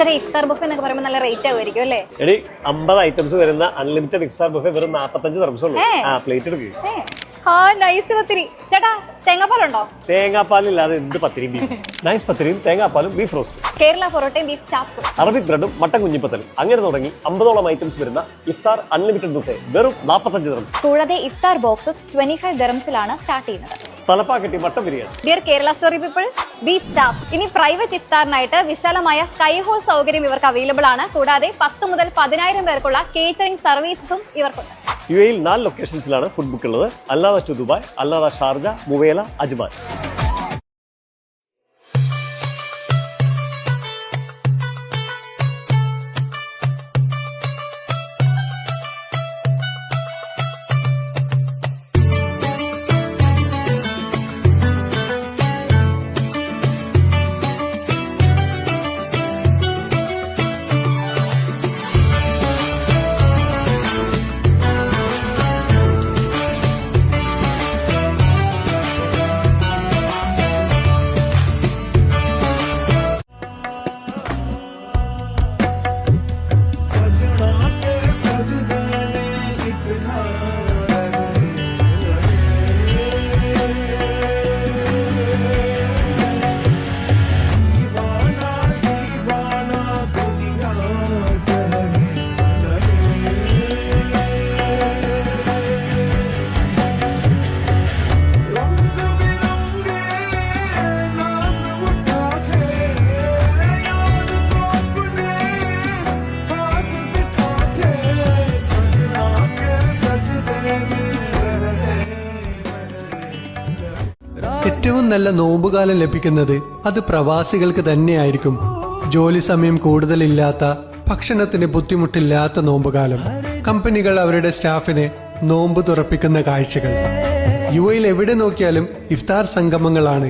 ചേട്ടാ ഇഫ്താർ ബുഫേ എന്നൊക്കെ പറയുമ്പോൾ നല്ല റേറ്റ് ആവുമായിരിക്കും അല്ലേ? എടി 50 ഐറ്റംസ് വരുന്ന അൺലിമിറ്റഡ് ഇഫ്താർ ബുഫേ വെറും 45 ദിർഹംസ് ഉള്ളൂ. പ്ലേറ്റ് എടുക്കുക. നൈസ് പത്തിരി. ചേട്ടാ തേങ്ങാപ്പാലുണ്ടോ? തേങ്ങാപ്പാലില്ലാതെ എന്ത് പത്തിരിയും ബീഫ്. നൈസ് പത്തിരിയും തേങ്ങാപ്പാലും ബീഫ് റോസ്റ്റ്. കേരള പൊറോട്ടയും ബീഫ് ചാപ്സും. അറബിക് ബ്രെഡും മട്ടൻ കുഞ്ഞിപ്പത്തലും. അങ്ങനെ തുടങ്ങി 50ഓളം ഐറ്റംസ് വരുന്ന ഇഫ്താർ അൺലിമിറ്റഡ് ബുഫേ വെറും 45 ദിർഹംസ്. കൂടാതെ ഇഫ്താർ ബോക്സസ് 25 ദിർഹംസിലാണ് സ്റ്റാർട്ട് ചെയ്യുന്നത്. Thalappakatti mutton biryani. Dear Kerala story people, beef chops. ഇനി പ്രൈവറ്റ് ഇഫ്താറിനായിട്ട് വിശാലമായ സ്കൈ ഹോൾ സൗകര്യം ഇവർക്ക് അവൈലബിൾ ആണ്. കൂടാതെ 10 മുതൽ 10,000 പേർക്കുള്ള കേറ്ററിംഗ് സർവീസും ഇവർക്കുണ്ട്. UAE 4 ലൊക്കേഷൻസിലാണ് ഫുഡ് ബുക്ക് ഉള്ളത്. അല്ലാദ ടു ദുബായ്, അല്ലാദ ഷാർജ, മുവേല, അജ്മാൻ. ഏറ്റവും നല്ല നോമ്പുകാലം ലഭിക്കുന്നത് അത് പ്രവാസികൾക്ക് തന്നെയായിരിക്കും. ജോലി സമയം കൂടുതലില്ലാത്ത, ഭക്ഷണത്തിന് ബുദ്ധിമുട്ടില്ലാത്ത നോമ്പുകാലം. കമ്പനികൾ അവരുടെ സ്റ്റാഫിനെ നോമ്പ് തുറപ്പിക്കുന്ന കാഴ്ചകൾ. UAE എവിടെ നോക്കിയാലും ഇഫ്താർ സംഗമങ്ങളാണ്.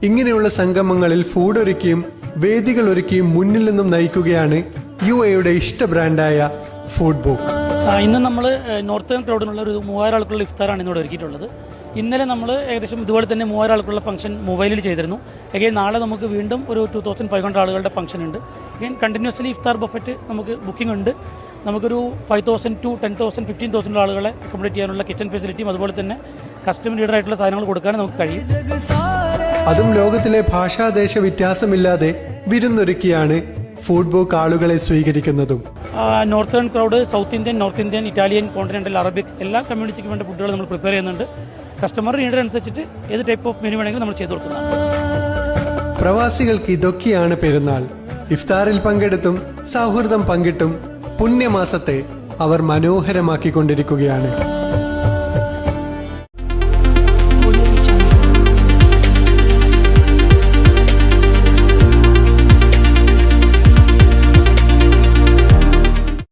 ഇങ്ങനെയുള്ള സംഗമങ്ങളിൽ ഫുഡ് ഒരുക്കിയും വേദികൾ ഒരുക്കിയും മുന്നിൽ നിന്നും നയിക്കുകയാണ് UAEയുടെ ഇഷ്ട ബ്രാൻഡായ ഫുഡ് ബുക്ക്. ഇന്ന് നമ്മൾ നോർത്തേൺ ക്രൗഡിനുള്ള ഒരു 3000 ആൾക്കുള്ള ഇഫ്താറാണ് ഇന്നിവിടെ ഒരുക്കിയിട്ടുള്ളത്. ഇന്നലെ നമ്മൾ ഏകദേശം ഇതുപോലെ തന്നെ 3000 ആൾക്കുള്ള ഫംഗ്ഷൻ മൊബൈലിൽ ചെയ്തിരുന്നു. എഗെയിൻ നാളെ നമുക്ക് വീണ്ടും ഒരു 2500 ആളുകളുടെ ഫംഗ്ഷൻ ഉണ്ട്. എഗെയിൻ കണ്ടിന്യൂസ്ലി ഇഫ്താർ ബഫറ്റ് നമുക്ക് ബുക്കിംഗ് ഉണ്ട്. നമുക്കൊരു 5,000 to 10,000 15,000 ആളുകളെ അക്കോമഡേറ്റ് ചെയ്യാനുള്ള കിച്ചൺ ഫെസിലിറ്റിയും അതുപോലെ തന്നെ കസ്റ്റമർ ലീഡർ ആയിട്ടുള്ള സാധനങ്ങൾ കൊടുക്കാൻ നമുക്ക് കഴിയും. അതും ലോകത്തിലെ ഭാഷാദേശ വ്യത്യാസമില്ലാതെ വിരുന്നൊരുക്കിയാണ് ഫുഡ് ബുക്ക് ആളുകളെ സ്വീകരിക്കുന്നതും. Northern crowd, south Indian, north Indian, Italian, continental, Arabic എല്ലാ കമ്മ്യൂണിറ്റിക്ക് വേണ്ട ഫുഡുകൾ നമ്മൾ പ്രിപ്പയർ ചെയ്യുന്നുണ്ട്. കസ്റ്റമർ നീഡ് അനുസരിച്ചിട്ട് ഏത് ടൈപ്പ് ഓഫ് മെനു വേണമെങ്കിലും നമ്മൾ ചെയ്തു കൊടുക്കുന്നതാണ്. പ്രവാസികൾക്ക് ഇതൊക്കെയാണ് പെരുന്നാൾ. ഇഫ്താറിൽ പങ്കെടുത്തും സൗഹൃദം പങ്കിട്ടും പുണ്യമാസത്തെ അവർ മനോഹരമാക്കിക്കൊണ്ടിരിക്കുകയാണ്.